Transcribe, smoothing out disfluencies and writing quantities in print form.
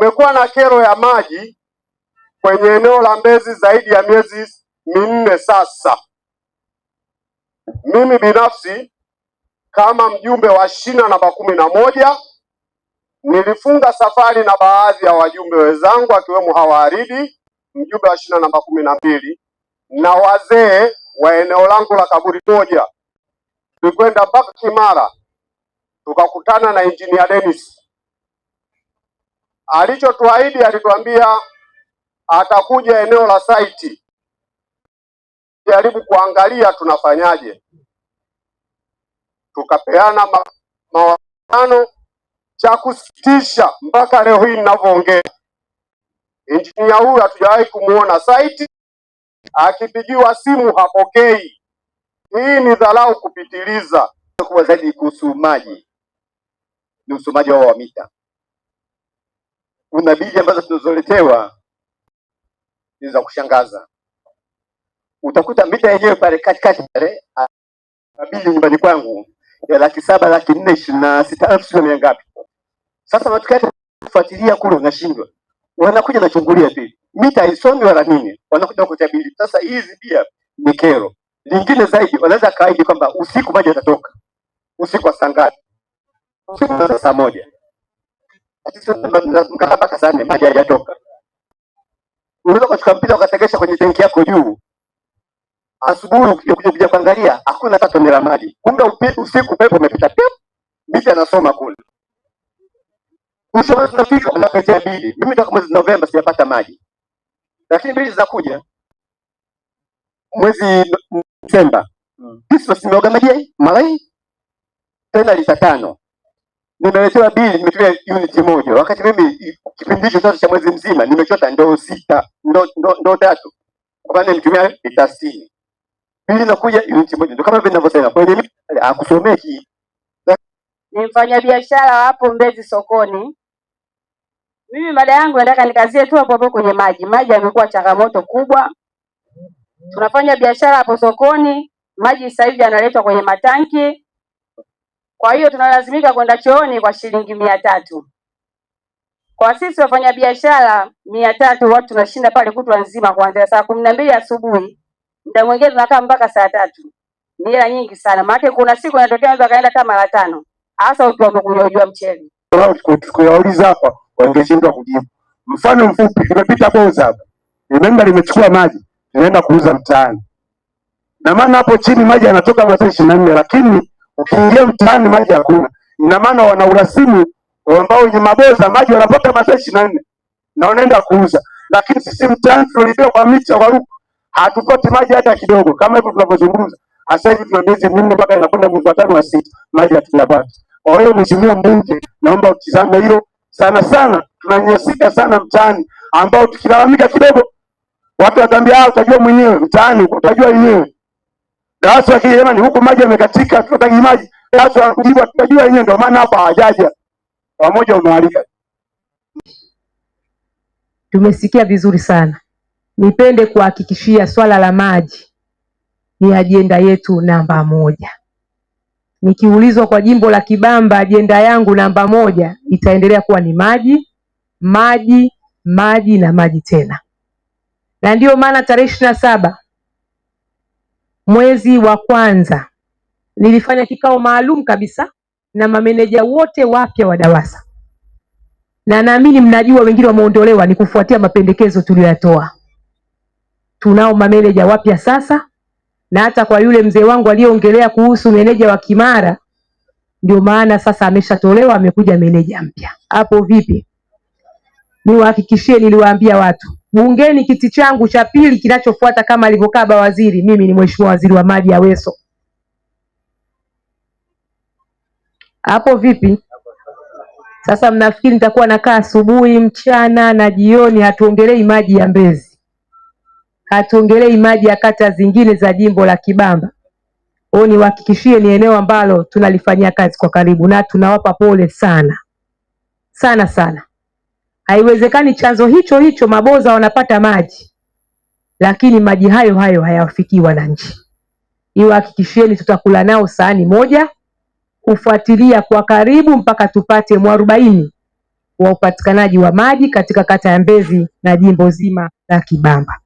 Kumekuwa na kero ya maji kwenye eneo la Mbezi zaidi ya miezi minne sasa. Mimi binafsi kama mjumbe wa shina namba 11 nilifunga safari na baadhi ya wajumbe wenzangu akiwemo Hawaridi, mjumbe wa shina namba 12, na wazee wa eneo langu la Kaburi Moja. Tulikwenda mpaka Kimara tukakutana na Engineer Dennis. Alichotuahidi, alituambia atakuja eneo la site jaribu kuangalia tunafanyaje. Tukapeana mawasiliano. Cha kusikitisha, mpaka leo hii ninavyoongea, injinia huyu hatujawahi kumuona site, akipigiwa simu hapokei. Hii ni dharau kupitiliza. Kubwa zaidi kuhusu maji ni usomaji wao wa mita. Kuna bili ambazo tunazoletewa ni za kushangaza. Utakuta mita yenyewe pale katikati pale, bili nyumbani kwangu ya 700,000, 426,000 ngapi. Sasa watu kufuatilia kule unashindwa. Wanakuja na chungulia tu. Mita haisomi wala nini. Wanakuja kutabiri. Sasa hizi pia ni kero. Lingine zaidi, wanaweza kaidi kwamba usiku maji yatatoka. Usiku wa saa ngapi? Usiku wa saa 1. Mkataba kasane maji hayatoka. Unaweza kuchukua mpira ukasegesha kwenye tenki yako juu. Asubuhi ukija kuangalia hakuna hata tone la maji. Kumbe usiku pepo umepita pip. Mita anasoma kule. Mwisho tunafika tunapetea bili. Mimi toka mwezi Novemba sijapata maji. Lakini bili zinakuja mwezi Desemba. Sisi tumeoga maji malai tena lita 5. Nimeletewa bili, nimetumia unit moja. Wakati mimi kipindi hicho cha mwezi mzima nimechota ndoo 6, ndoo 3. Kwa maana nimetumia lita 60. Bili inakuja unit moja. Ndio kama vile ninavyosema. Kwa hiyo hakusomeki. Ni mfanyabiashara hapo Mbezi sokoni. Mimi mada yangu nataka nikazie tu hapo kwenye maji. Maji yamekuwa changamoto kubwa. Tunafanya biashara hapo sokoni, maji sasa hivi yanaletwa kwenye matanki. Kwa hiyo tunalazimika kwenda chooni kwa shilingi 300. Kwa sisi wafanya biashara 300 watu tunashinda pale kutwa nzima kuanzia saa 12 asubuhi. Muda mwingine tunakaa mpaka saa 3. Ni hela nyingi sana. Maana kuna siku inatokea mtu akaenda kama mara 5. Hasa ukiwa umekunywa mchele. Tukauliza hapa wangeshindwa kujibu. Mfano mfupi, tumepita Boza hapa. Limeenda limechukua maji, linaenda kuuza mtaani. Na maana hapo chini maji yanatoka masaa 24, lakini ukiingia mtaani maji hakuna. Ina maana wana urasimu ambao wenye maboza maji wanapata masaa 24 na wanaenda kuuza. Lakini sisi mtaani tunalipia kwa mita kwa ruku. Hatupati maji hata kidogo. Kama hivyo tunavyozungumza. Sasa hivi tuna miezi 4 mpaka inakwenda mwezi wa 5 wa 6, maji hatujapata. Kwa hiyo mheshimiwa mbunge, naomba utizame hilo. Sana tunanyanyasika sana mtaani, ambao tukilalamika kidogo watu watambia utajua mwenyewe mtaani utajua wenyewe. Dawati wa jamani huko maji yamekatika tunataka maji. Dawati wanakujibu tutajua wenyewe, ndio maana hapa hawajaja. Pamoja umewalika. Tumesikia vizuri sana. Nipende kuhakikishia swala la maji ni ajenda yetu namba 1. Nikiulizwa kwa jimbo la Kibamba, ajenda yangu namba 1 itaendelea kuwa ni maji, maji, maji na maji tena. Na ndiyo maana tarehe 27 mwezi wa kwanza nilifanya kikao maalum kabisa na mameneja wote wapya wa DAWASA. Na naamini mnajua wengine wameondolewa ni kufuatia mapendekezo tuliyoyatoa. Tunao mameneja wapya sasa. Na hata kwa yule mzee wangu aliyeongelea kuhusu meneja wa Kimara, ndio maana sasa ameshatolewa, amekuja meneja mpya. Hapo vipi? Niwahakikishie, niliwaambia watu, bungeni kiti changu cha pili kinachofuata kama alivyokaa waziri, mimi ni mheshimiwa waziri wa maji Aweso. Hapo vipi? Sasa mnafikiri nitakuwa nakaa asubuhi, mchana na jioni hatuongelei maji ya Mbezi? Hatuongelei maji ya kata zingine za jimbo la Kibamba? Niwahakikishie ni eneo ambalo tunalifanyia kazi kwa karibu, na tunawapa pole sana. Sana. Haiwezekani chanzo hicho maboza wanapata maji, lakini maji hayo hayawafikii wananchi. Niwahakikishieni tutakula nao sahani moja, kufuatilia kwa karibu mpaka tupate mwarobaini wa upatikanaji wa maji katika kata ya Mbezi na jimbo zima la Kibamba.